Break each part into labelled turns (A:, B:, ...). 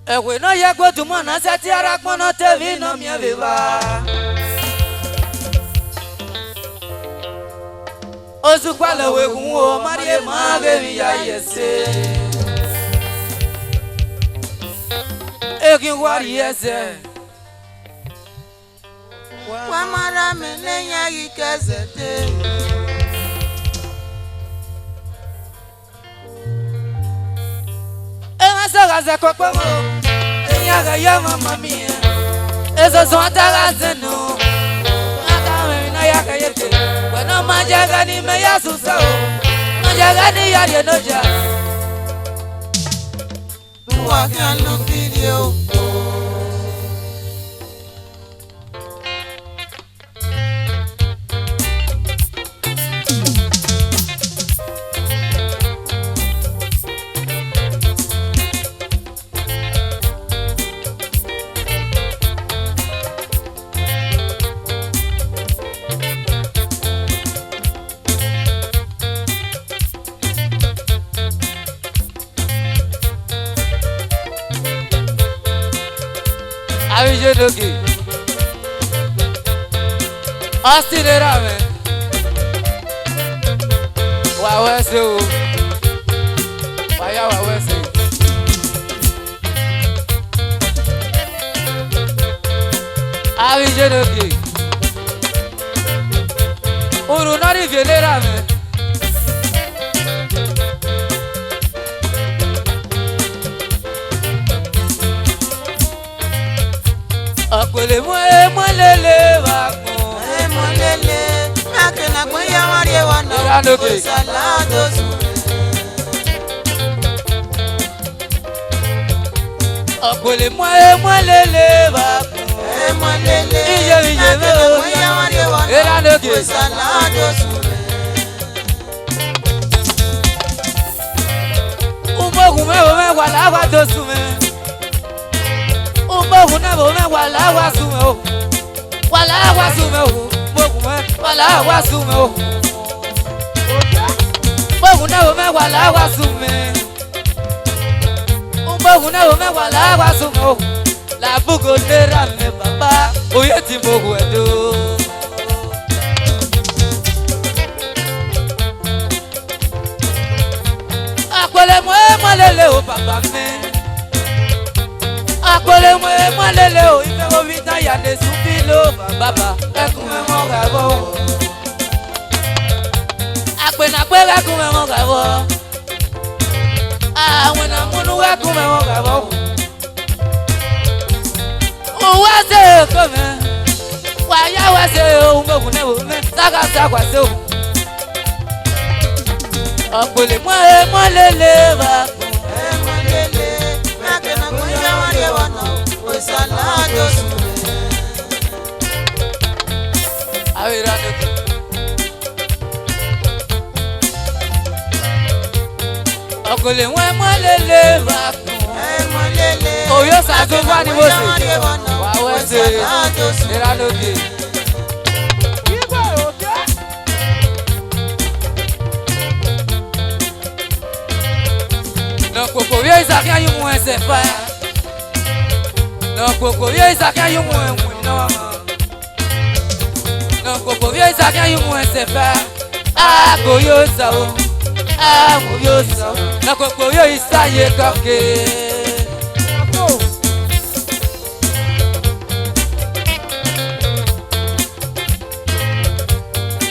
A: Ewe no ye go to mona seti ara kono tevi no mi viva. Ozu kwala we kunwo marie ma bebi ya yese. Ekin wari yese.
B: Wa mara me lenya ikezete.
A: Gaza kokoro enyaga ya mama mia ezo zonta zeno aka na ya kayete wana majaga ni me ya susao majaga ni ya de noja
B: wa kan lo video
A: Avije doki Astile rame Wa wese o Wa ya wa wese Avije doki Uru nari viele rame Akwele lele bakon
B: lele akena gboya wari wana salado sure
A: Akwele lele bakon
B: lele
A: ije
B: akena gboya wari wana salado sure
A: Umogun me wala wa to sume Mogun na bo me wala wa sume o wala wa sume o mogun me wala wa sume o mogun na bo me wala wa sume mogun na bo me wala wa sume o la bugo nera me baba oye ti mogun edo Akwele mo lele o baba me Akole mo lele o ife wo vita ya de supilo baba ekun me mo gabo Apena pe ekun me mo gabo Àwọn na munu ekun me mo gabo O wa se ko me wa ya wa se o mogun ne wo me saga kwa se o Akole mo lele ba
B: salado sure
A: Avirano Akole mo lele bakun
B: lele
A: Oyo sa to wa ni mo se wa wese irano de Ibo oke No koko ye sa kan yu mo se fa No koko ye sa kan yu mo no No koko ye sa kan yu mo se fa a ko yo sa o a mo yo sa No koko yo isa ye koke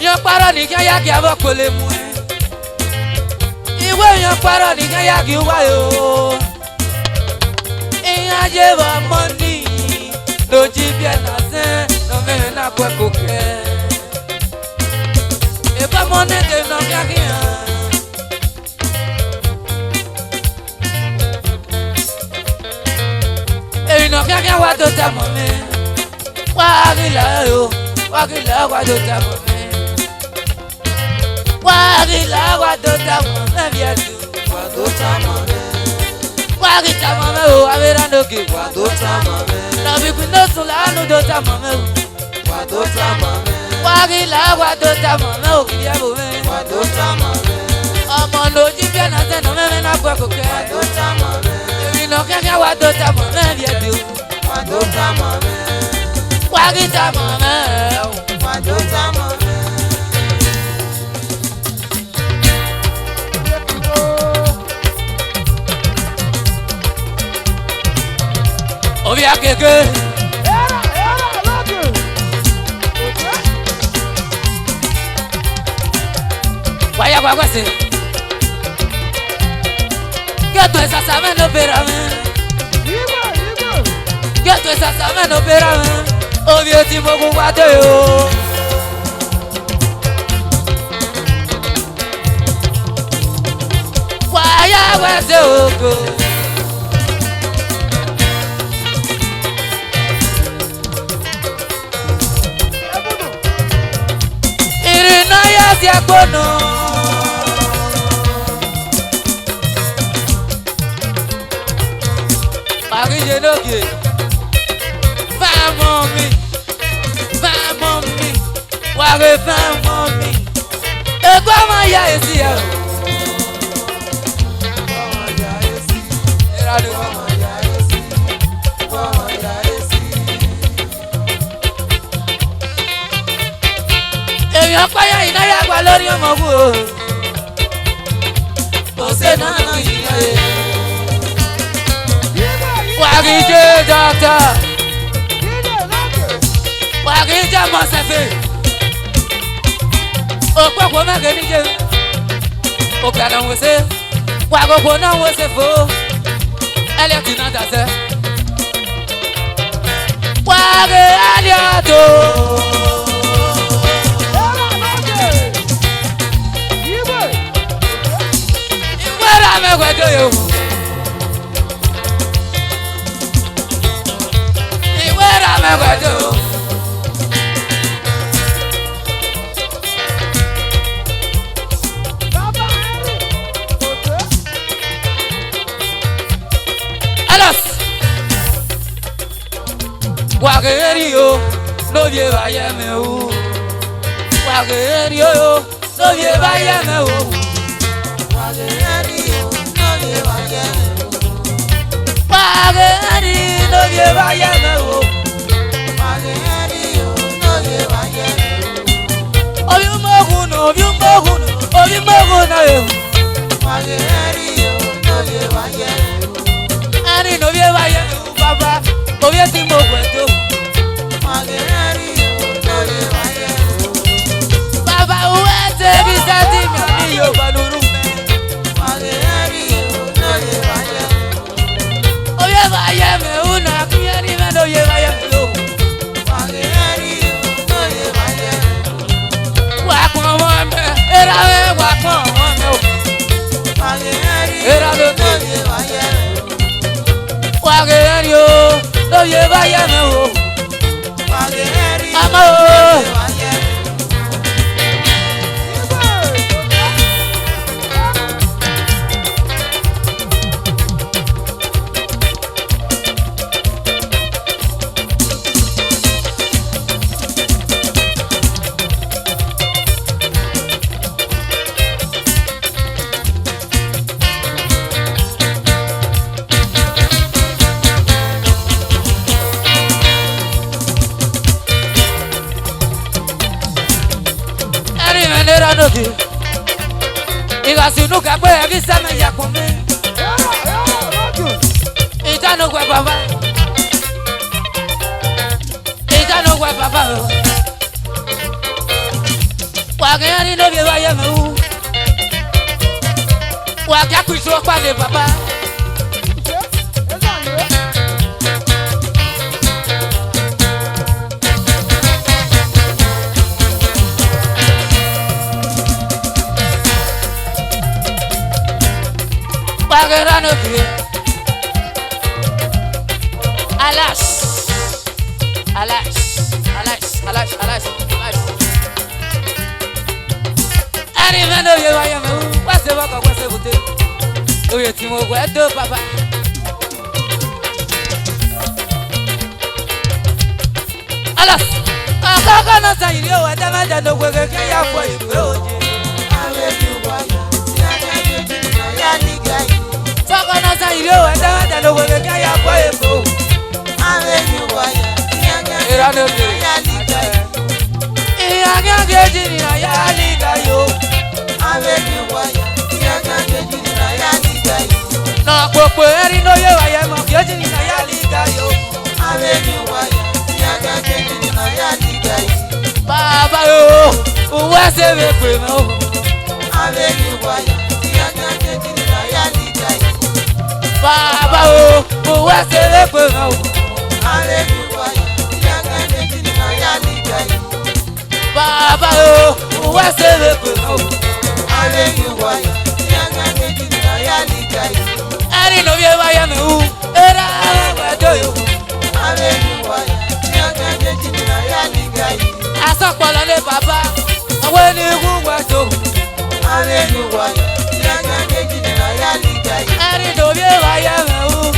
A: Yan paro ni kan ya ki abo ko le mu Iwe yan paro ni kan ya ki wa yo Iyan ba money doji bien na sen no me na kwa koke E ba money de no ya ki E no ya wa do ta mo me wa ri la yo wa ri la wa do ta mo me wa ri la wa do ta mo me bien du
B: wa do ta mo me
A: Wagita mame o averando ke
B: wadota mame
A: na biku no sula no dota mame o
B: wadota mame
A: wagila wadota mame o kidia bo me
B: wadota mame
A: ọmọ loji bi na se no me na kwa koke
B: wadota mame
A: emi no kanya wa do ta mo me bi e do.
B: Wa do ta mo me.
A: Wa gi ta mo me.
B: Wa do ta mo me.
A: Obi akeke. Waya kwa kwese. Geto esa sama no pera me. Geto esa sama no pera me. Obi oti mo ku kwate yo. Waya kwese oko. Irina ya si akono. Magije noge. Famo mi. Wage famo mi. Egwa ma ya esi ya. Era do ma ya esi. Emi apaya ina ya gba lórí ọmọ bu o. Kò se na ina e. Wagije doctor. Wagije Mosefe. Okpoko mege nije. Okana wose. Wagogo na wose fo. Eliot na dase. Wage Eliot. Iwera megwedo yo. Iwera megwedo. Alas. Wagerio no vie vaya me u. Wagerio no vie vaya me u.
B: Wagerio no vie vaya me u.
A: Wagerio no vie vaya me u.
B: Wagerio no vie vaya me u.
A: Obi moguno yo.
B: Wagerio no vie vaya me u.
A: Ani no vie vaya me u baba. Obi ti mo gwedo.
B: Wagerio no vie vaya me u.
A: Baba uwe te bi sati mi yo baluru me.
B: Wagerio no vie vaya me u.
A: Obi vaya me u na kuyeri me no vie vaya me u.
B: Wagerio no vie vaya me u.
A: Wa kon mo me era we wa kon mo me o.
B: Wagerio no vie vaya me u.
A: Wagerio no vie vaya me u.
B: Wagerio
A: Ama
B: no
A: o.
B: vie vaya me u.
A: Era nogi. Iga sinu ka pe agi sama ya kome. Ita no gwe baba. Ita no gwe baba. Wa ge ani no bi wa ya mu. Wa ga ku so pa de baba. Bagera no vie. Alas. Ari me no ye wa ya me. Wase wa ko wase bute. Oye ti mo gwe do baba. Alas. Akaka no sa ile o da ma da no gwe ke ya fo iwe oje.
B: Awe ju wa ya. Si aka ju ya ni gai.
A: Saka no sa ile o da ma da no gwe Na popo eri no ye wa ye mo kioji ni na ya liga yo.
B: Avenue waya, yaga keji na ya liga yi.
A: Baba yo, uwe se we pe mo.
B: Avenue waya, yaga keji na ya liga yi.
A: Baba yo, uwe se we pe mo.
B: Avenue waya, yaga keji na ya liga yi.
A: Baba yo, uwe se we pe mo.
B: Avenue waya, yaga keji na ya liga yi.
A: Eri no ye wa ye mo, era wa do yo.
B: Avenue waya, yaga keji na ya liga yi.
A: Asopolo le baba, awe ni wu wa do.
B: Avenue waya, yaga keji na ya liga yi.
A: Eri no ye wa ye mo,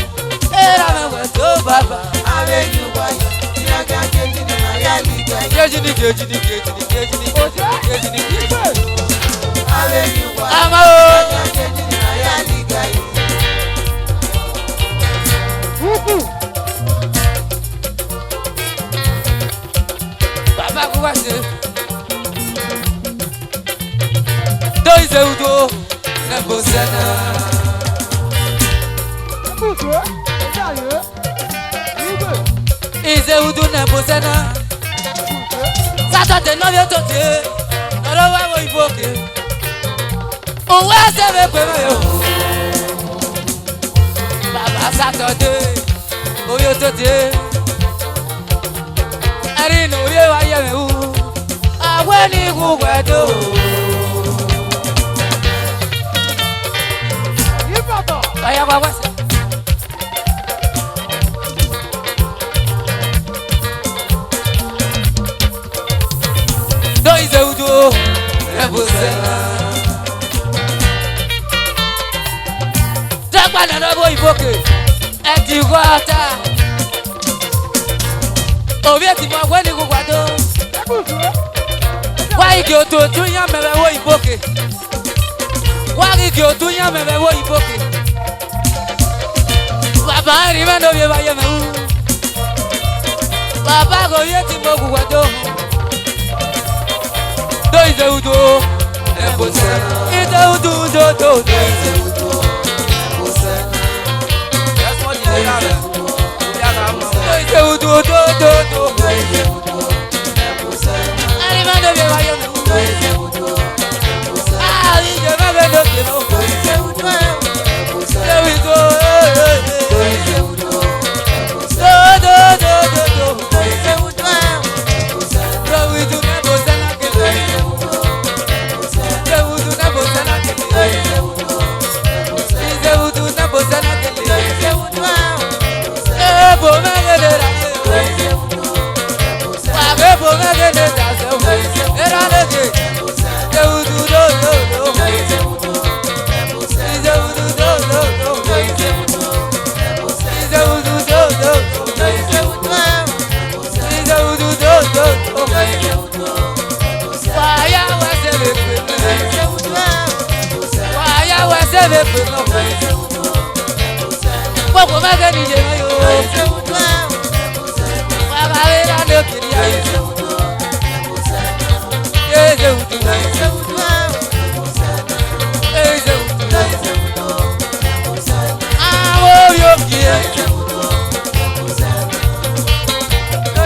A: era wa do baba.
B: Avenue waya, yaga keji na ya liga yi.
A: Keji ni keji ni keji ni keji ni keji ni keji.
B: Avenue waya,
A: Ama o.
B: yaga keji na ya liga yi.
A: Baba ko wa se. Do ize udo na bosana. Ize udo na bosana. Saturday no ye to te. Oro wa wo iboke. O wa se me pe yo. Baba Saturday. O yo to te. Ari no ye wa ye me u. Awe ni ku wedo. Aya wa wa. Do ize udo ebusela. Dagba na robo iboke. E ti wata. Obi ti mo we ni ku kwado. Wa igi oto tun yan mebe wo iboke. Wa igi oto yan mebe wo iboke. Baba ri me no ye ba ye me u. Baba go ye ti mo ku kwado. Do ize udo ebusela. Ize udo do do do ize udo ebusela. That's what you got. Do ize udo do do do ize udo ebusela. Ari ma do ye ba ye me u. Do ize udo ebusela. Ah, ize ma be do ke no. Do ize udo ebusela. Do ize udo do ize udo ebusela. Do do do do do ize udo ebusela. Do ize udo ebusela ke do ize udo ebusela. Do ize udo ebusela ke do ize udo ebusela. Ize udo ebusela ke do ize udo ebusela. E bo me ge de ra ke do ize udo ebusela. Wa ge bo me ge de ra se do ize udo era le ke ize udo do do do ize udo ebusela. Ize udo do do do ize udo ebusela. Ize udo do do do ize udo ebusela. Ize udo do do do ize udo ebusela. Wa ya wa se le pe me ize udo ebusela. Wa ya wa se le pe me ize udo ebusela. Gbogbo me ge ni je yo ize udo ebusela. Wa ba re ra le kiri ya ize udo ebusela. Ize udo ize udo ebusela. Ize udo ize udo ebusela. Awo yo ki ize udo ebusela.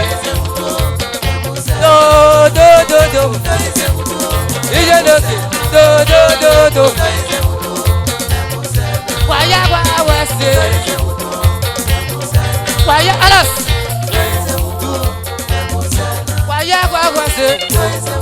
A: Ize udo ebusela. Do do do do ize udo. Ize do do do do do ize udo ebusela. Wa ya wa wa se ize udo ebusela. Wa ya alas ize udo ebusela. Wa ya wa wa se ize